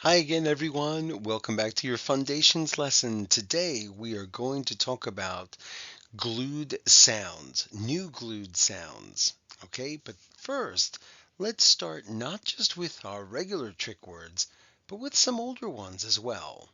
Hi again, everyone. Welcome back to your Foundations lesson. Today we are going to talk about glued sounds, new glued sounds. Okay, but first, let's start not just with our regular trick words, but with some older ones as well.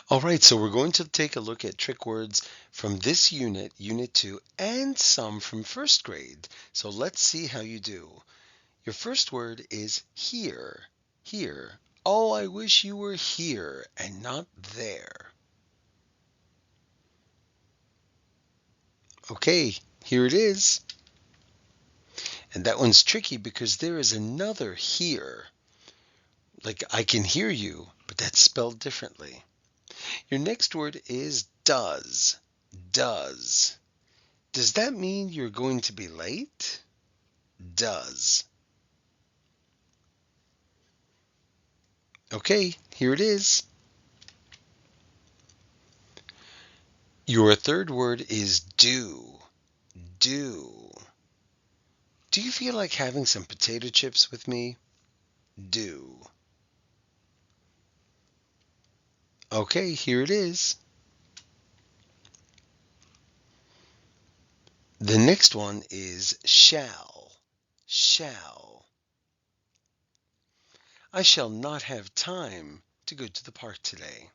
All right, so we're going to take a look at trick words from this unit, Unit 2, and some from first grade. So let's see how you do. Your first word is here. Here. Oh, I wish you were here and not there. Okay, here it is. And that one's tricky because there is another here. Like I can hear you, but that's spelled differently. Your next word is does. Does. Does that mean you're going to be late? Does. Okay, here it is. Your third word is do. Do. Do you feel like having some potato chips with me? Do. Okay, here it is. The next one is shall. Shall. I shall not have time to go to the park today.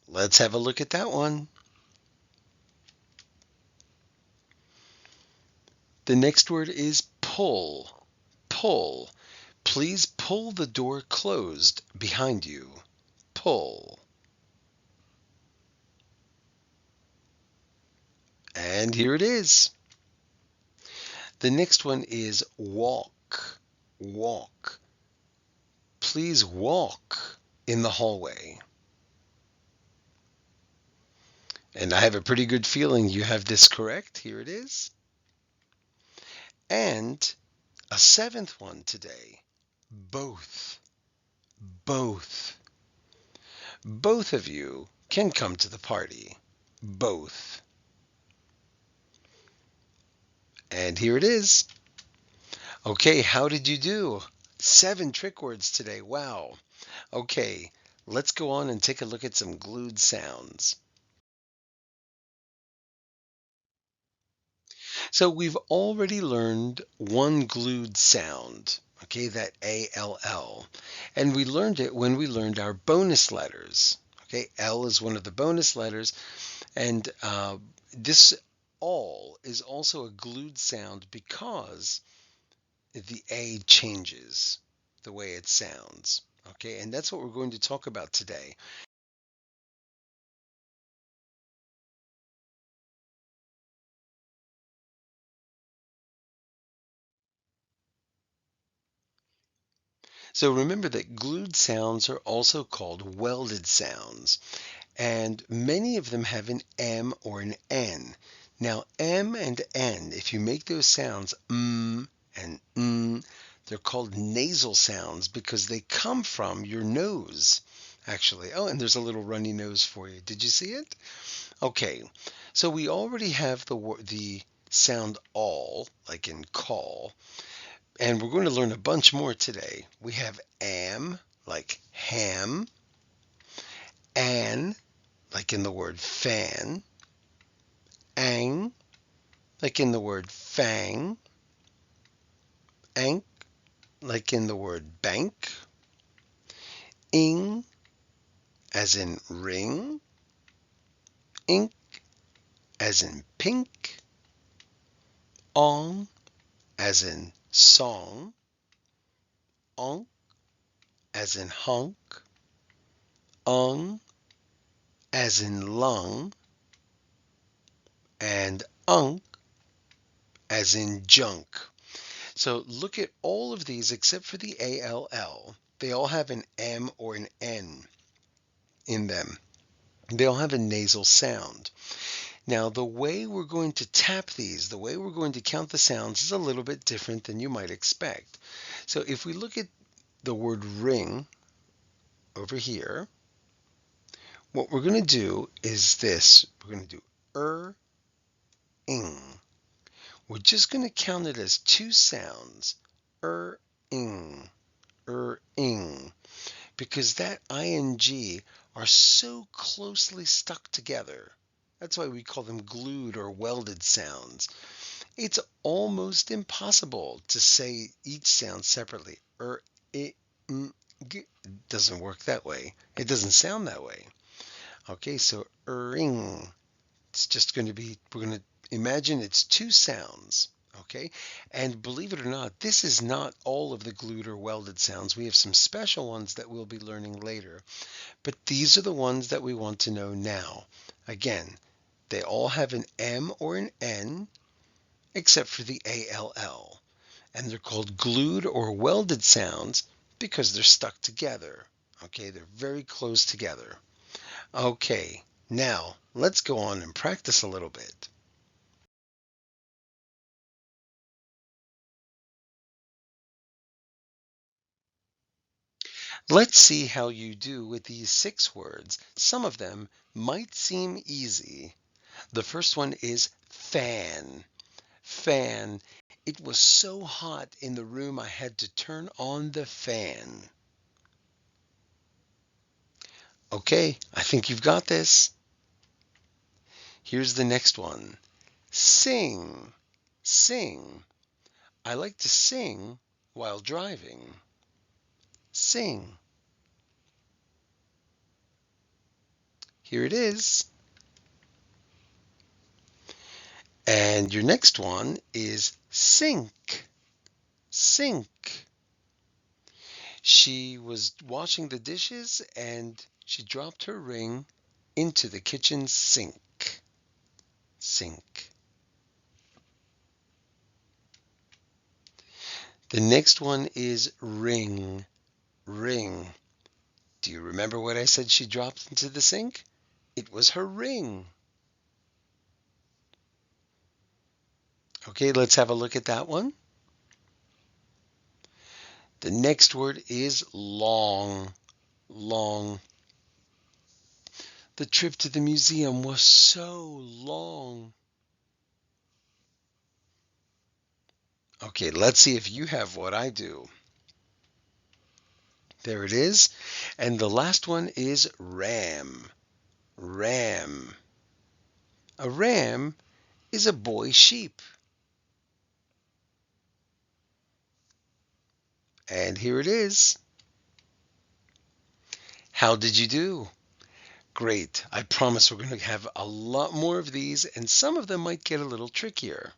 Let's have a look at that one. The next word is pull. Pull. Please pull the door closed behind you. Pull. And here it is. The next one is walk. Walk. Please walk in the hallway. And I have a pretty good feeling you have this correct. Here it is. And a seventh one today. Both. Both. Both of you can come to the party. Both. And here it is. Okay, how did you do? 7 trick words today. Wow. Okay, let's go on and take a look at some glued sounds. So we've already learned one glued sound, okay, that A-L-L. And we learned it when we learned our bonus letters. Okay, L is one of the bonus letters, and this all is also a glued sound because the A changes the way it sounds. Okay, and that's what we're going to talk about today. So remember that glued sounds are also called welded sounds, and many of them have an M or an N. Now, M and N, if you make those sounds, and they're called nasal sounds because they come from your nose, actually. Oh, and there's a little runny nose for you. Did you see it? Okay, so we already have the sound all, like in call, and we're going to learn a bunch more today. We have am, like ham, an, like in the word fan, ang, like in the word fang, ank, like in the word bank, ing, as in ring, ink, as in pink, ong, as in song, onk, as in hunk, ung, as in lung, and unk, as in junk. So look at all of these except for the ALL. They all have an M or an N in them. They all have a nasal sound. Now, the way we're going to tap these, the way we're going to count the sounds is a little bit different than you might expect. So if we look at the word ring over here, What we're going to do is this. We're going to do ing. We're just going to count it as two sounds. Ing, ing. Because that ing are so closely stuck together. That's why we call them glued or welded sounds. It's almost impossible to say each sound separately. I, g. It doesn't work that way. It doesn't sound that way. Okay, so ring. It's just going to be, we're going to imagine it's two sounds. Okay, and believe it or not, this is not all of the glued or welded sounds. We have some special ones that we'll be learning later. But these are the ones that we want to know now. Again, they all have an M or an N, except for the ALL. And they're called glued or welded sounds because they're stuck together. Okay, they're very close together. Okay, now let's go on and practice a little bit. Let's see how you do with these 6 words. Some of them might seem easy. The first one is fan. Fan. It was so hot in the room I had to turn on the fan. Okay, I think you've got this. Here's the next one. Sing. Sing. I like to sing while driving. Sing. Here it is. And your next one is sink. Sink. She was washing the dishes and she dropped her ring into the kitchen sink. Sink. The next one is ring. Ring. Do you remember what I said she dropped into the sink? It was her ring. Okay, let's have a look at that one. The next word is long. Long. The trip to the museum was so long. Okay, let's see if you have what I do. There it is. And the last one is ram. Ram. A ram is a boy sheep. And here it is. How did you do? Great. I promise we're going to have a lot more of these, and some of them might get a little trickier.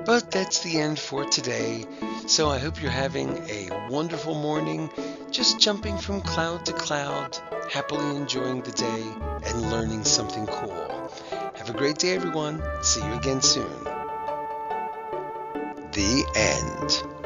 But that's the end for today. So I hope you're having a wonderful morning, just jumping from cloud to cloud, happily enjoying the day and learning something cool. Have a great day, everyone. See you again soon. The end.